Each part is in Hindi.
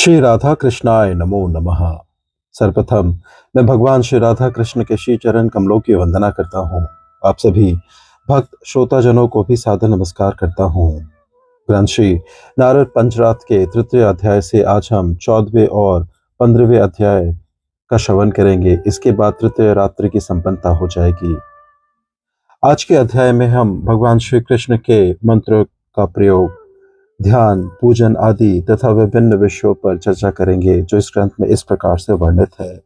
श्री राधा कृष्णाय नमो नमः। सर्वप्रथम मैं भगवान श्री राधा कृष्ण के श्री चरण कमलों की वंदना करता हूँ। आप सभी भक्त श्रोताजनों को भी सादर नमस्कार करता हूँ। ग्रंथ श्री नारद पंचरात्र के तृतीय अध्याय से आज हम 14वें और 15वें अध्याय का श्रवण करेंगे। इसके बाद तृतीय रात्रि की संपन्नता हो जाएगी। आज के अध्याय में हम भगवान श्री कृष्ण के मंत्र का प्रयोग, ध्यान, पूजन आदि तथा विभिन्न विषयों पर चर्चा करेंगे जो इस ग्रंथ में इस प्रकार से वर्णित है।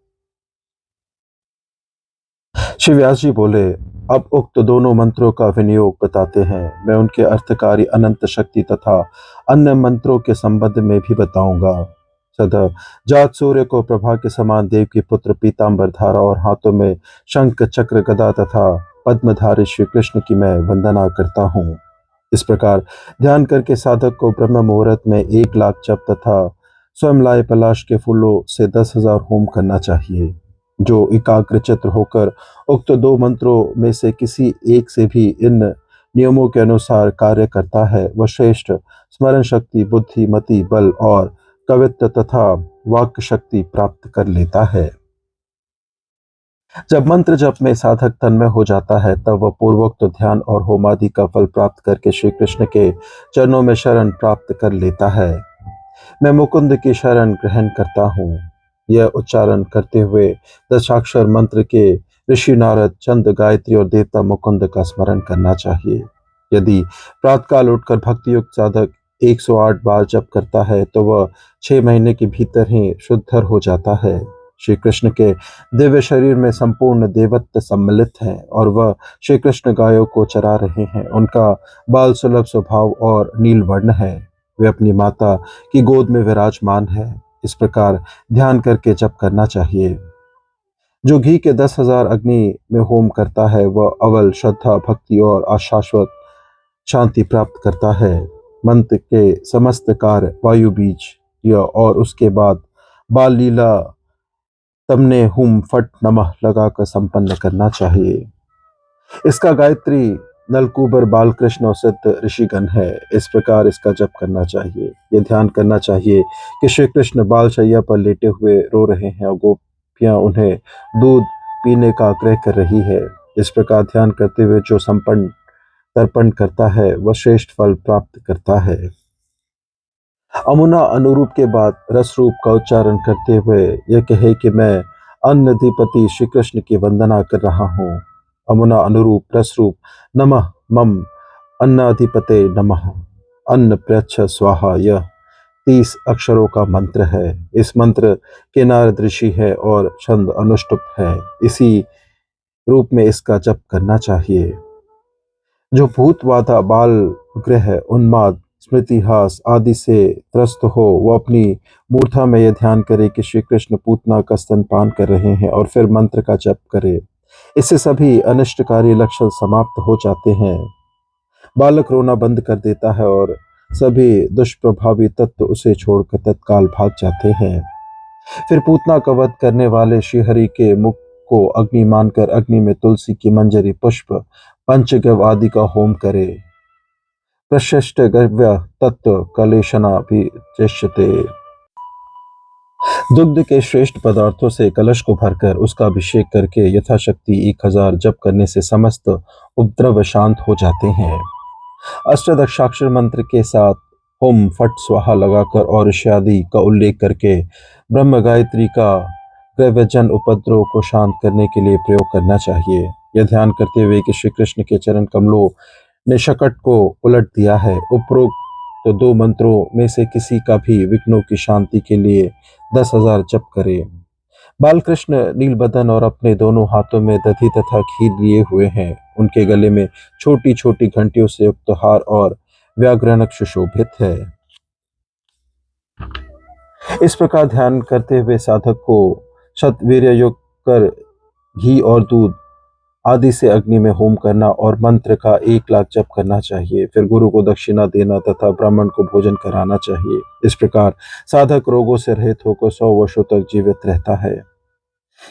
श्री व्यास जी बोले, अब उक्त दोनों मंत्रों का विनियोग बताते हैं। मैं उनके अर्थकारी अनंत शक्ति तथा अन्य मंत्रों के संबंध में भी बताऊंगा। सदा जात सूर्य को प्रभा के समान देव की पुत्र पीताम्बर धारा और हाथों में शंख चक्र गदा तथा पद्मधारी श्री कृष्ण की मैं वंदना करता हूँ। इस प्रकार ध्यान करके साधक को ब्रह्म मुहूर्त में 1,00,000 जप तथा स्वयं लाए पलाश के फूलों से 10,000 होम करना चाहिए। जो एकाग्रचित्त होकर उक्त दो मंत्रों में से किसी एक से भी इन नियमों के अनुसार कार्य करता है, वह श्रेष्ठ स्मरण शक्ति, बुद्धि, मति, बल और कवित्व तथा वाक्य शक्ति प्राप्त कर लेता है। जब मंत्र जप में साधक तन्मय हो जाता है, तब वह पूर्वोक्त ध्यान और होमादि का फल प्राप्त करके श्री कृष्ण के चरणों में शरण प्राप्त कर लेता है। मैं मुकुंद की शरण ग्रहण करता हूँ। यह उच्चारण करते हुए दशाक्षर मंत्र के ऋषि नारद, चंद, गायत्री और देवता मुकुंद का स्मरण करना चाहिए। यदि प्रातःकाल उठकर भक्तियुक्त साधक 108 बार जप करता है तो वह 6 महीने के भीतर ही शुद्धर हो जाता है। श्री कृष्ण के दिव्य शरीर में संपूर्ण देवत्व सम्मिलित है और वह श्री कृष्ण गायों को चरा रहे हैं। उनका बाल सुलभ स्वभाव और नील वर्ण है। वे अपनी माता की गोद में विराजमान है। इस प्रकार ध्यान करके जप करना चाहिए। जो घी के 10,000 अग्नि में होम करता है, वह अवल श्रद्धा, भक्ति और अशाश्वत शांति प्राप्त करता है। मंत्र के समस्त कार्य वायु बीज या और उसके बाद बाल लीला तमने हुम फट नमः लगाकर संपन्न करना चाहिए। इसका गायत्री नलकूबर बालकृष्ण और सिद्ध ऋषिगण है। इस प्रकार इसका जप करना चाहिए। यह ध्यान करना चाहिए कि श्री कृष्ण बाल शैया पर लेटे हुए रो रहे हैं और गोपियां उन्हें दूध पीने का आग्रह कर रही है। इस प्रकार ध्यान करते हुए जो संपन्न तर्पण करता है, वह श्रेष्ठ फल प्राप्त करता है। अमुना अनुरूप के बाद रस रूप का उच्चारण करते हुए यह कहे कि मैं अन्नधिपति श्री कृष्ण की वंदना कर रहा हूँ। अमुना अनुरूप रस रूप नमः मम अन्नाधिपते नमः अन्न प्रच्छ स्वाहा, यह 30 अक्षरों का मंत्र है। इस मंत्र के नारद ऋषि है और छंद अनुष्टुप है। इसी रूप में इसका जप करना चाहिए। जो भूत बाधा, बाल ग्रह, उन्माद, स्मृतिहास आदि से त्रस्त हो, वो अपनी मूर्धा में यह ध्यान करे कि श्री कृष्ण पूतना का स्तनपान कर रहे हैं और फिर मंत्र का जप करे। इससे सभी अनिष्टकारी लक्षण समाप्त हो जाते हैं। बालक रोना बंद कर देता है और सभी दुष्प्रभावी तत्व उसे छोड़कर तत्काल भाग जाते हैं। फिर पूतना का वध करने वाले श्रीहरि के मुख को अग्नि मानकर अग्नि में तुलसी की मंजरी, पुष्प, पंचगव्य आदि का होम करे। प्रशस्त गव्य तत्व कलेशना भी चेष्यते। दुग्ध के श्रेष्ठ पदार्थों से कलश को भरकर उसका अभिषेक करके यथाशक्ति 1000 जप करने से समस्त उपद्रव शांत हो जाते हैं। अष्टादशाक्षर मंत्र के साथ हुम फट स्वाहा लगाकर और इत्यादि का उल्लेख करके ब्रह्म गायत्री का द्रव्यजन उपद्रव को शांत करने के लिए प्रयोग करना चाहिए। यह ध्यान करते हुए कि श्री कृष्ण के चरण कमलों ने शकट को उलट दिया है। उपरोक्त तो दो मंत्रों में से किसी का भी विघ्नों की शांति के लिए 10,000 जप करे। बालकृष्ण नीलबदन और अपने दोनों हाथों में दधी तथा खीर लिए हुए हैं। उनके गले में छोटी छोटी घंटियों से युक्त हार और व्याघ्रनक सुशोभित है। इस प्रकार ध्यान करते हुए साधक को शतवीर्य युक्त कर घी और दूध आदि से अग्नि में होम करना और मंत्र का 1,00,000 जप करना चाहिए। फिर गुरु को दक्षिणा देना तथा ब्राह्मण को भोजन कराना चाहिए। इस प्रकार साधक रोगों से रहित होकर 100 वर्षों तक जीवित रहता है।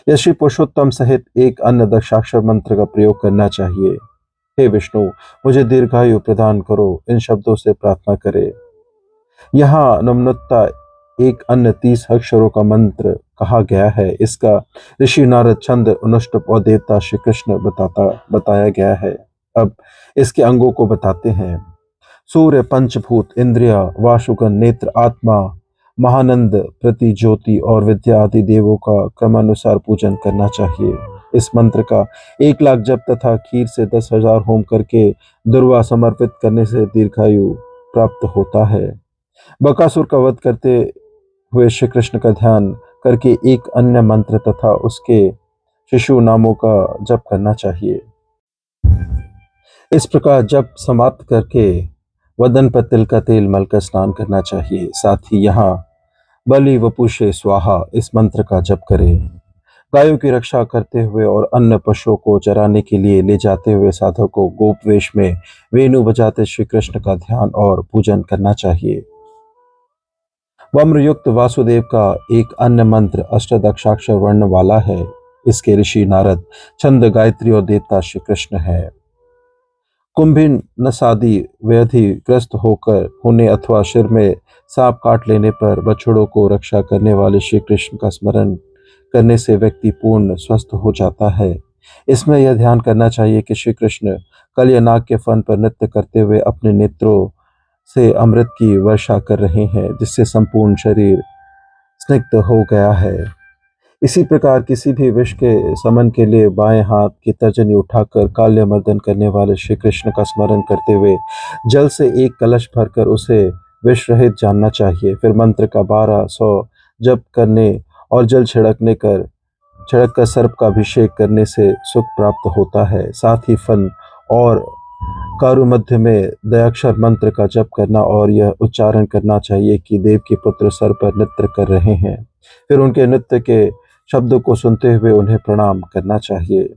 यह श्री पुरुषोत्तम सहित एक अन्य दशाक्षर मंत्र का प्रयोग करना चाहिए। हे विष्णु, मुझे दीर्घायु प्रदान करो, इन शब्दों से प्रार्थना करे। यहाँ नम्रता एक अन्य 30 अक्षरों का मंत्र कहा गया है। इसका ऋषि नारद छंद अनुष्टुप और देवता श्री कृष्ण बताया गया है। अब इसके अंगों को बताते हैं। सूर्य, पंचभूत, इंद्रिया, वाशुगन, नेत्र, आत्मा, महानंद, प्रति ज्योति और विद्या आदि देवों का क्रमानुसार पूजन करना चाहिए। इस मंत्र का 1 लाख जप तथा खीर से 10,000 होम करके दुर्वा समर्पित करने से दीर्घायु प्राप्त होता है। बकासुर का वध करते हुए श्री कृष्ण का ध्यान करके एक अन्य मंत्र तथा उसके शिशु नामों का जप करना चाहिए। इस प्रकार जप समाप्त करके वदन पर तिल का तेल मलकर स्नान करना चाहिए। साथ ही यहाँ बलि वपुषे स्वाहा इस मंत्र का जप करें। गायों की रक्षा करते हुए और अन्य पशुओं को चराने के लिए ले जाते हुए साधक को गोप वेश में वेणु बजाते श्री कृष्ण का ध्यान और पूजन करना चाहिए। वम्रयुक्त वासुदेव का एक अन्य मंत्र अष्टादशाक्षर वर्ण वाला है। इसके ऋषि नारद छंद गायत्री और देवता श्री कृष्ण है। कुंभिन नसादि व्याधि ग्रस्त होने अथवा सिर में सांप काट लेने पर बछड़ों को रक्षा करने वाले श्री कृष्ण का स्मरण करने से व्यक्ति पूर्ण स्वस्थ हो जाता है। इसमें यह ध्यान करना चाहिए कि श्री कृष्ण कल या नाग के फन पर नृत्य करते हुए अपने नेत्रों से अमृत की वर्षा कर रहे हैं, जिससे संपूर्ण शरीर स्निग्ध हो गया है। इसी प्रकार किसी भी विष के समन के लिए बाएं हाथ की तर्जनी उठाकर काल्य मर्दन करने वाले श्री कृष्ण का स्मरण करते हुए जल से एक कलश भरकर उसे विष रहित जानना चाहिए। फिर मंत्र का 1200 जप करने और जल छिड़क कर सर्प का अभिषेक करने से सुख प्राप्त होता है। साथ ही फन और कारू मध्य में दयाक्षर मंत्र का जप करना और यह उच्चारण करना चाहिए कि देव के पुत्र सर पर नृत्य कर रहे हैं। फिर उनके नृत्य के शब्दों को सुनते हुए उन्हें प्रणाम करना चाहिए।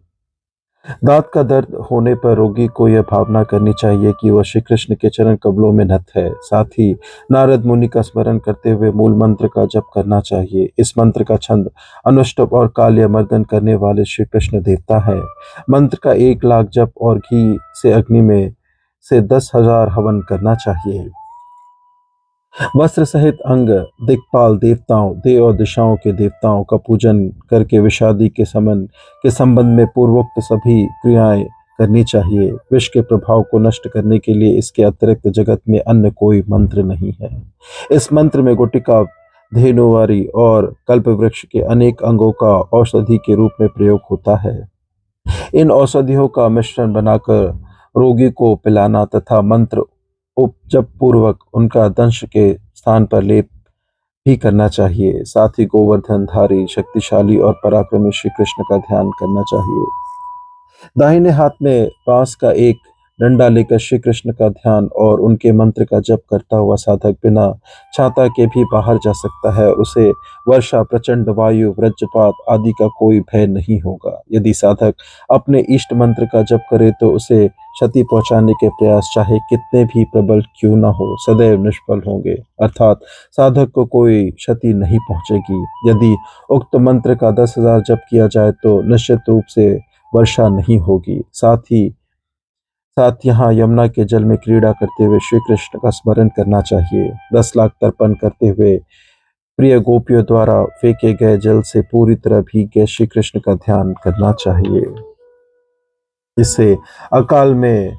दांत का दर्द होने पर रोगी को यह भावना करनी चाहिए कि वह श्री कृष्ण के चरण कमलों में नत है। साथ ही नारद मुनि का स्मरण करते हुए मूल मंत्र का जप करना चाहिए। इस मंत्र का छंद अनुष्टुप और काल्य मर्दन करने वाले श्री कृष्ण देवता है। मंत्र का 1 लाख जप और घी से अग्नि में से 10,000 हवन करना चाहिए। वस्त्र सहित अंग दिक्पाल देवताओं, देव और दिशाओं के देवताओं का पूजन करके विषादी के संबंध में पूर्वोक्त सभी क्रियाएं करनी चाहिए। विष के प्रभाव को नष्ट करने के लिए इसके अतिरिक्त जगत में अन्य कोई मंत्र नहीं है। इस मंत्र में गुटिका, धेनुवारी और कल्प वृक्ष के अनेक अंगों का औषधि के रूप में प्रयोग होता है। इन औषधियों का मिश्रण बनाकर रोगी को पिलाना तथा मंत्र उपजप पूर्वक उनका दंश के स्थान पर लेप भी करना चाहिए। साथ ही गोवर्धनधारी, शक्तिशाली और पराक्रमी श्री कृष्ण का ध्यान करना चाहिए। दाहिने हाथ में बांस का एक डंडा लेकर श्री कृष्ण का ध्यान और उनके मंत्र का जप करता हुआ साधक बिना छाता के भी बाहर जा सकता है। उसे वर्षा, प्रचंड वायु, वज्रपात आदि का कोई भय नहीं होगा। यदि साधक अपने इष्ट मंत्र का जप करे तो उसे क्षति पहुंचाने के प्रयास चाहे कितने भी प्रबल क्यों न हो, सदैव निष्फल होंगे, अर्थात साधक को कोई क्षति नहीं पहुंचेगी। यदि उक्त मंत्र का 10,000 जप किया जाए तो निश्चित रूप से वर्षा नहीं होगी। साथ यहाँ यमुना के जल में क्रीड़ा करते हुए श्री कृष्ण का स्मरण करना चाहिए। 10 लाख तर्पण करते हुए प्रिय गोपियों द्वारा फेंके गए जल से पूरी तरह भीग गए श्री कृष्ण का ध्यान करना चाहिए। इससे अकाल में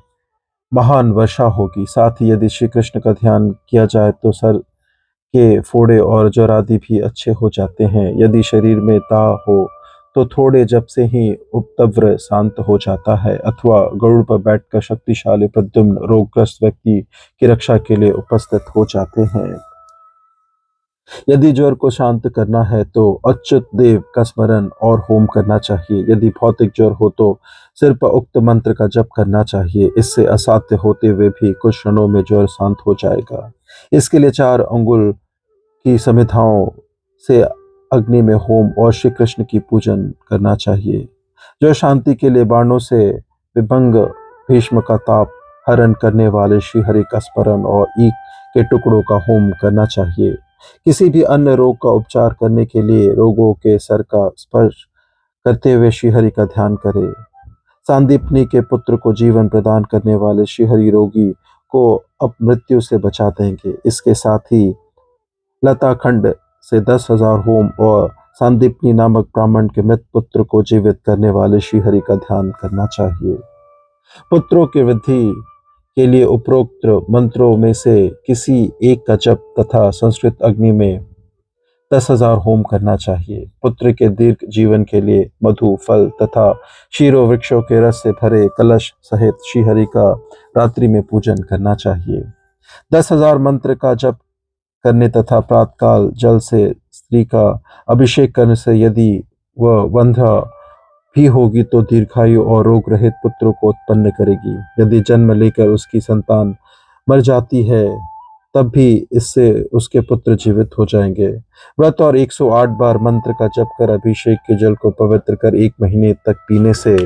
महान वर्षा होगी। साथ ही यदि श्री कृष्ण का ध्यान किया जाए तो सर के फोड़े और ज्वर आदि भी अच्छे हो जाते हैं। यदि शरीर में दाह हो तो थोड़े जब से ही उपद्रव शांत हो जाता है, अथवा गरुड़ पर बैठकर शक्तिशाली प्रद्युम्न रोगग्रस्त व्यक्ति की रक्षा के लिए उपस्थित हो जाते हैं। यदि ज्वर को शांत करना है तो अच्युत देव का स्मरण और होम करना चाहिए। यदि भौतिक ज्वर हो तो सिर पर उक्त मंत्र का जप करना चाहिए। इससे असाध्य होते हुए भी कुछ क्षणों में ज्वर शांत हो जाएगा। इसके लिए 4 अंगुल की समिधाओं से अग्नि में होम और श्री कृष्ण की पूजन करना चाहिए। जो शांति के लिए बाणों से विभंग भीष्म का ताप हरण करने वाले श्री हरि का स्मरण और ईख के टुकड़ों का होम करना चाहिए। किसी भी अन्य रोग का उपचार करने के लिए रोगों के सर का स्पर्श करते हुए श्री हरि का ध्यान करें। सांदीपनी के पुत्र को जीवन प्रदान करने वाले श्री हरि रोगी को अब मृत्यु से बचा देंगे। इसके साथ ही लता खंड से 10,000 होम और सांदीपनी नामक ब्राह्मण के मृत पुत्र को जीवित करने वाले श्रीहरि का ध्यान करना चाहिए। पुत्रों की वृद्धि के लिए उपरोक्त मंत्रों में से किसी एक का जप तथा संस्कृत अग्नि में 10,000 होम करना चाहिए। पुत्र के दीर्घ जीवन के लिए मधु, फल तथा शीरो वृक्षों के रस से भरे कलश सहित श्रीहरि का रात्रि में पूजन करना चाहिए। 10,000 मंत्र का जप करने तथा प्रातःकाल जल से स्त्री का अभिषेक करने से यदि वह वंध्या भी होगी तो दीर्घायु और रोग रहित पुत्रों को उत्पन्न करेगी। यदि जन्म लेकर उसकी संतान मर जाती है तब भी इससे उसके पुत्र जीवित हो जाएंगे। व्रत और 108 बार मंत्र का जप कर अभिषेक के जल को पवित्र कर 1 महीने तक पीने से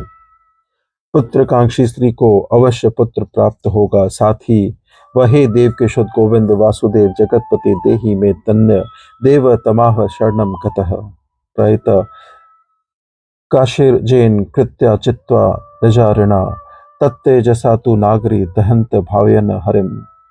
पुत्रकांक्षी स्त्री को अवश्य पुत्र प्राप्त होगा। साथ ही वह हे देव के शुद्ध गोविंद वासुदेव जगतपति देहि में तन्य देव तमाह शरणम गतः प्रयत काशीर्जेन कृत्या चित्वा निजारिणा तत्तेजसा तु नागरी दहंत भावयन हरिम।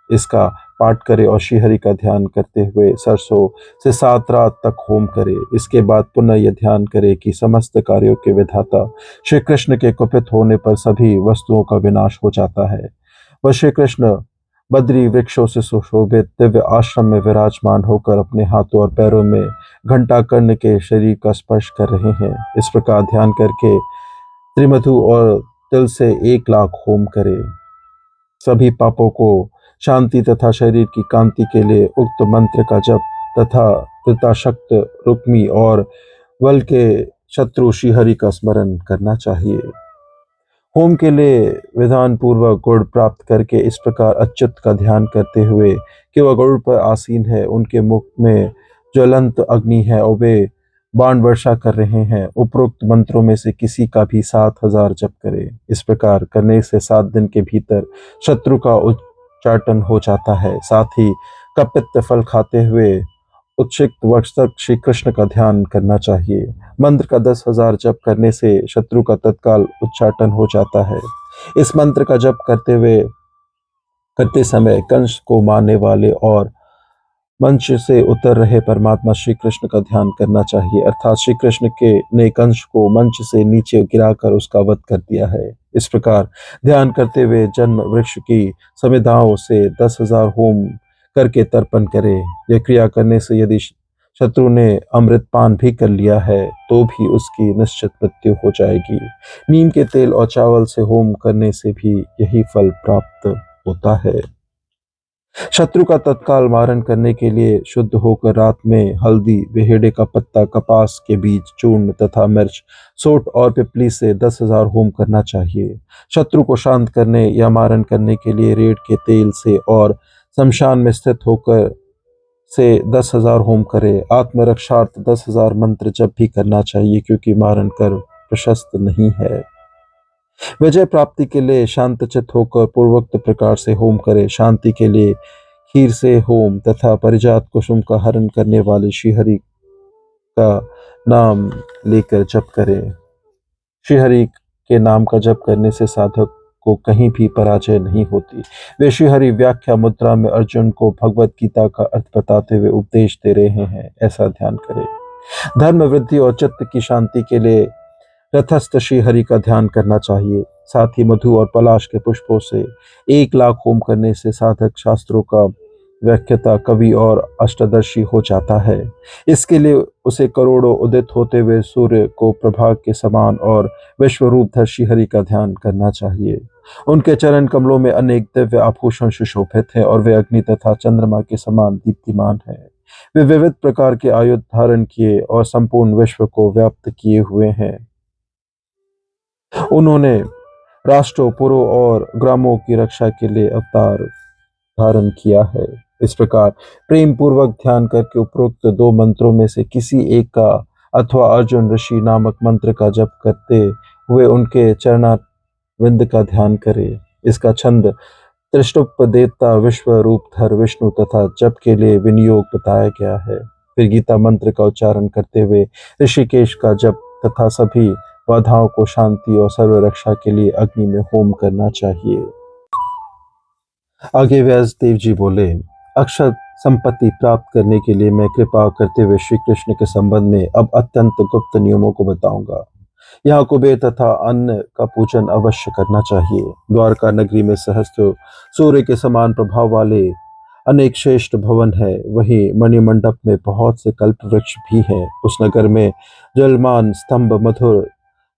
इसका पाठ करे और श्रीहरि का ध्यान करते हुए सरसों से 7 रात तक होम करे। इसके बाद पुनः यह ध्यान करे कि समस्त कार्यों के विधाता श्री कृष्ण के कुपित होने पर सभी वस्तुओं का विनाश हो जाता है। वह श्री कृष्ण बद्री वृक्षों से सुशोभित दिव्य आश्रम में विराजमान होकर अपने हाथों और पैरों में घंटा कर्ण के शरीर का स्पर्श कर रहे हैं। इस प्रकार ध्यान करके त्रिमधु और तिल से 1,00,000 होम करे। सभी पापों को शांति तथा शरीर की कांति के लिए उक्त मंत्र का जप तथा कृताशक्त रुक्मी और बल के शत्रु श्रीहरि का स्मरण करना चाहिए। होम के लिए विधान पूर्वक गुण प्राप्त करके इस प्रकार अच्युत का ध्यान करते हुए कि वह गरुड़ पर आसीन है, उनके मुख में ज्वलंत अग्नि है और वे बाण वर्षा कर रहे हैं। उपरोक्त मंत्रों में से किसी का भी 7,000 जप करे। इस प्रकार करने से 7 दिन के भीतर शत्रु का उच्चाटन हो जाता है। साथ ही कपित्त फल खाते हुए उत्सिक्त वक्ष तक श्री कृष्ण का ध्यान करना चाहिए। मंत्र का 10,000 जप करने से शत्रु का तत्काल उच्चाटन हो जाता है। इस मंत्र का जप करते समय कंस को मारने वाले और मंच से उतर रहे परमात्मा श्री कृष्ण का ध्यान करना चाहिए, अर्थात श्री कृष्ण के ने कंस को मंच से नीचे गिराकर उसका वध कर दिया है। इस प्रकार ध्यान करते हुए जन्म वृक्ष की समिधाओं से 10,000 होम करके तर्पण करे। यह क्रिया करने से यदि शत्रु ने अमृतपान भी कर लिया है तो भी उसकी निश्चित मृत्यु हो जाएगी। नीम के तेल और चावल से होम करने से भी यही फल प्राप्त होता है। शत्रु का तत्काल मारण करने के लिए शुद्ध होकर रात में हल्दी, बेहेड़े का पत्ता, कपास के बीज, चूर्ण तथा मिर्च, सोंठ और पिपली से 10,000 होम करना चाहिए। शत्रु को शांत करने या मारण करने के लिए रेड़ के तेल से और शमशान में स्थित होकर से 10,000 होम करे। आत्मरक्षार्थ 10,000 मंत्र जप भी करना चाहिए क्योंकि मारण कर प्रशस्त नहीं है। विजय प्राप्ति के लिए शांतचित्त होकर पूर्वोक्त प्रकार से होम करे। शांति के लिए खीर से होम तथा परिजात कुसुम का हरण करने वाले श्रीहरि का नाम लेकर जप करे। श्रीहरि के नाम का जप करने से साधक को कहीं भी पराजय नहीं होती। वे श्रीहरि व्याख्या मुद्रा में अर्जुन को भगवत गीता का अर्थ बताते हुए उपदेश दे रहे हैं, ऐसा ध्यान करें। धर्म वृद्धि और चित्त की शांति के लिए रथस्थ श्रीहरि का ध्यान करना चाहिए। साथ ही मधु और पलाश के पुष्पों से 1,00,000 होम करने से साधक शास्त्रों का व्याख्याता, कवि और अष्टदर्शी हो जाता है। इसके लिए उसे करोड़ों उदित होते हुए सूर्य को प्रभा के समान और विश्वरूपधर श्रीहरि का ध्यान करना चाहिए। उनके चरण कमलों में अनेक दिव्य आभूषण सुशोभित हैं और वे अग्नि तथा चंद्रमा के समान दीप्तिमान हैं। वे विविध प्रकार के आयुध धारण किए और संपूर्ण विश्व को व्याप्त किए हुए हैं। उन्होंने राष्ट्रों, पुरों और ग्रामों की रक्षा के लिए अवतार धारण किया है। इस प्रकार प्रेम पूर्वक ध्यान करके उपरोक्त 2 मंत्रों में से किसी एक का अथवा अर्जुन ऋषि नामक मंत्र का जप करते हुए उनके चरणारविंद का ध्यान करे। इसका छंद त्रिष्टुप देवता, विश्व रूपधर विष्णु तथा जप के लिए विनियोग बताया गया है। फिर गीता मंत्र का उच्चारण करते हुए ऋषिकेश का जप तथा सभी बाधाओं को शांति और सर्व रक्षा के लिए अग्नि में होम करना चाहिए। आगे व्यासदेव जी बोले, अक्षत संपत्ति प्राप्त करने के लिए मैं कृपा करते हुए श्री कृष्ण के संबंध में अब अत्यंत गुप्त नियमों को बताऊंगा। यहाँ कुबेर तथा अन्न का पूजन अवश्य करना चाहिए। द्वारका नगरी में सहस्त्र सूर्य के समान प्रभाव वाले अनेक श्रेष्ठ भवन है। वहीं मणिमंडप में बहुत से कल्प वृक्ष भी हैं। उस नगर में जलमान स्तंभ, मधुर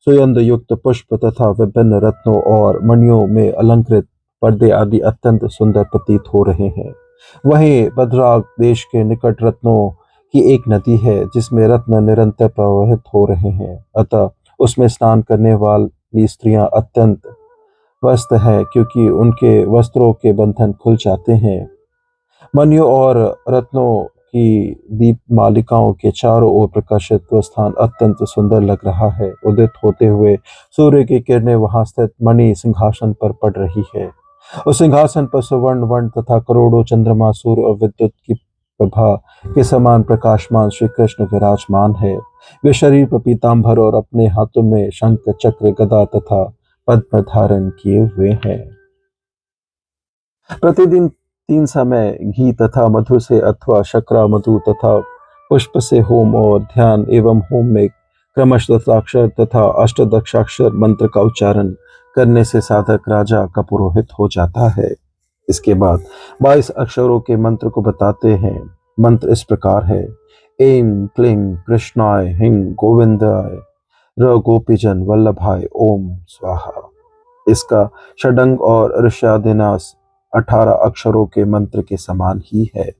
सुगंध युक्त पुष्प तथा विभिन्न रत्नों और मणियों में अलंकृत पर्दे आदि अत्यंत सुंदर प्रतीत हो रहे हैं। वहीं बद्राक देश के निकट रत्नों की एक नदी है, जिसमें रत्न निरंतर प्रवाहित हो रहे हैं। अतः उसमें स्नान करने वाली स्त्रियां अत्यंत व्यस्त हैं, क्योंकि उनके वस्त्रों के बंधन खुल जाते हैं। मणियों और रत्नों की दीप मालिकाओं के चारों ओर प्रकाशित वह स्थान अत्यंत सुंदर लग रहा है। उदित होते हुए सूर्य की किरणें वहां स्थित मणि सिंहासन पर पड़ रही है। उस सिंहासन पर सुवर्ण वर्ण तथा करोड़ों चंद्रमा, सूर्य और विद्युत की प्रभा के समान प्रकाशमान श्री कृष्ण विराजमान है। वे शरीर पर पीताम्बर और अपने हाथों में शंख, चक्र, गदा तथा पद्म धारण किए हुए हैं। प्रतिदिन 3 समय घी तथा मधु से अथवा शर्करा, मधु तथा पुष्प से होम और ध्यान एवं होम में क्रमश दशाक्षर तथा अष्टदशाक्षर मंत्र का उच्चारण करने से साधक राजा का पुरोहित हो जाता है। इसके बाद 22 अक्षरों के मंत्र को बताते हैं। मंत्र इस प्रकार है: ऐं क्लीं कृष्णाय हिं गोविंदाय र गोपीजन वल्लभाय ओम स्वाहा। इसका षडंग और ऋष्यादिनाश 18 अक्षरों के मंत्र के समान ही है।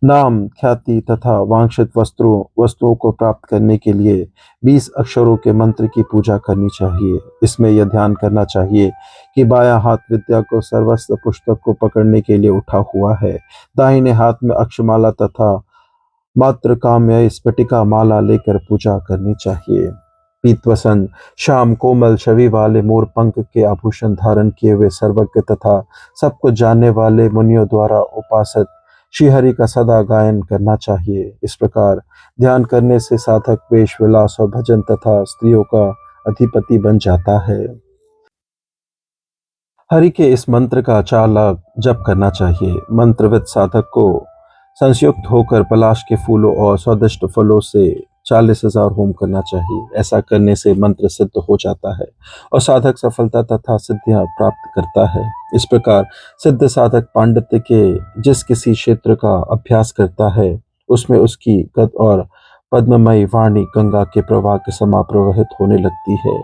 नाम, ख्याति तथा वांछित वस्तुओं को प्राप्त करने के लिए 20 अक्षरों के मंत्र की पूजा करनी चाहिए। इसमें यह ध्यान करना चाहिए कि बायां हाथ विद्या को सर्वस्व पुस्तक को पकड़ने के लिए उठा हुआ है। दाहिने हाथ में अक्षमाला तथा मात्र काम्य स्फटिका माला लेकर पूजा करनी चाहिए। पीतवसन श्याम कोमल छवि वाले मोर पंख के आभूषण धारण किए हुए सर्वज्ञ तथा सब कुछ जानने वाले मुनियों द्वारा उपासित श्रीहरि का सदा गायन करना चाहिए। इस प्रकार ध्यान करने से साधक वेश, विलास और भजन तथा स्त्रियों का अधिपति बन जाता है। हरि के इस मंत्र का 4 लाख जप करना चाहिए। मंत्रविद साधक को संयुक्त होकर पलाश के फूलों और स्वादिष्ट फलों से 40,000 होम करना चाहिए। ऐसा करने से मंत्र सिद्ध हो जाता है और साधक सफलता तथा सिद्धियां प्राप्त करता है। इस प्रकार सिद्ध साधक पांडित्य के जिस किसी क्षेत्र का अभ्यास करता है, उसमें उसकी गद और पद्ममयी वाणी गंगा के प्रवाह के समान प्रवाहित होने लगती है।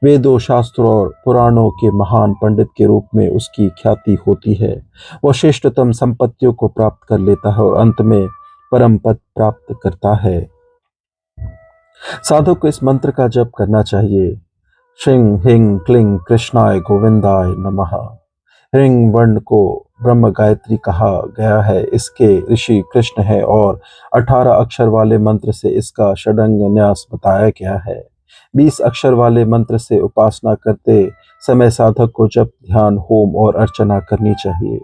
वेदों, शास्त्रों और पुराणों के महान पंडित के रूप में उसकी ख्याति होती है। वह श्रेष्ठतम संपत्तियों को प्राप्त कर लेता है और अंत में परम पद प्राप्त करता है। साधक को इस मंत्र का जप करना चाहिए: श्रीं हिं क्लीं कृष्णाय गोविंदाय नमः। ह्रीं वर्ण को ब्रह्म गायत्री कहा गया है। इसके ऋषि कृष्ण है और 18 अक्षर वाले मंत्र से इसका षडंग न्यास बताया गया है। 20 अक्षर वाले मंत्र से उपासना करते समय साधक को जप, ध्यान, होम और अर्चना करनी चाहिए।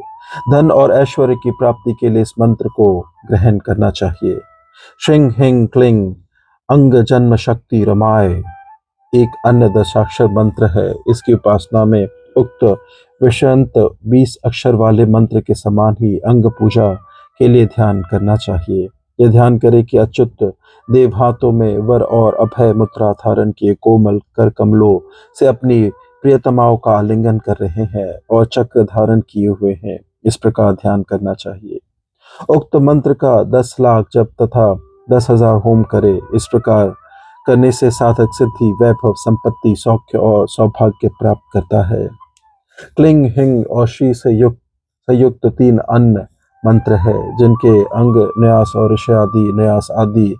धन और ऐश्वर्य की प्राप्ति के लिए इस मंत्र को ग्रहण करना चाहिए। श्रीं हिं क्लीं अंग जन्म शक्ति रमाय एक अन्य दशाक्षर मंत्र है। इसकी उपासना में उक्त विषयंत 20 अक्षर वाले मंत्र के समान ही अंग पूजा के लिए ध्यान करना चाहिए। यह ध्यान करें कि अच्युत देव हाथों में वर और अभय मुद्रा धारण किए कोमल कर कमलों से अपनी प्रियतमाओं का आलिंगन कर रहे हैं और चक्र धारण किए हुए हैं। इस प्रकार ध्यान करना चाहिए। उक्त मंत्र का 10 लाख जप तथा 10,000 होम करे। इस प्रकार करने से साधक सिद्धि, वैभव, संपत्ति, सौख्य और सौभाग्य प्राप्त करता है। क्लिंग, हिंग और श्री से युक्त 3 अन्य मंत्र है, जिनके अंग न्यास और ऋषयादि न्यास आदि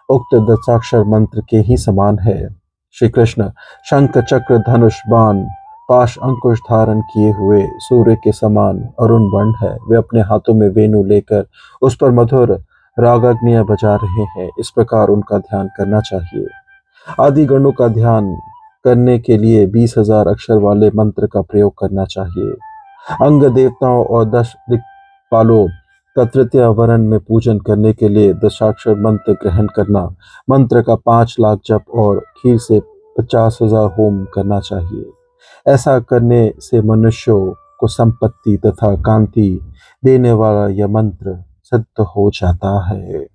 उक्त दशाक्षर मंत्र के ही समान है। श्री कृष्ण शंख, चक्र, धनुष, बाण, पाश, अंकुश धारण किए हुए सूर्य के समान अरुण वर्ण है। वे अपने हाथों में वेणु लेकर उस पर मधुर रागाग्नियां बजा रहे हैं। इस प्रकार उनका ध्यान करना चाहिए। आदि गणों का ध्यान करने के लिए 20,000 अक्षर वाले मंत्र का प्रयोग करना चाहिए। अंग देवताओं और 10 दिक्पालों का तृतीय वरण में पूजन करने के लिए दशाक्षर मंत्र ग्रहण करना, मंत्र का 5 लाख जप और खीर से 50,000 होम करना चाहिए। ऐसा करने से मनुष्यों को संपत्ति तथा कांति देने वाला यह मंत्र सिद्ध हो जाता है।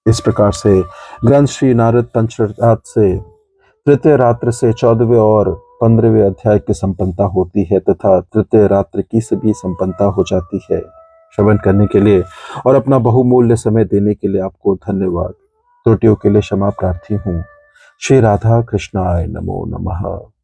इस प्रकार से ग्रंथ श्री नारद पंचरात से तृतीय रात्र से 14वें और 15वें अध्याय की संपन्नता होती है तथा तृतीय रात्र की सभी संपन्नता हो जाती है। श्रवण करने के लिए और अपना बहुमूल्य समय देने के लिए आपको धन्यवाद। त्रुटियों के लिए क्षमा प्रार्थी हूँ। श्री राधा कृष्णाय नमो नमः।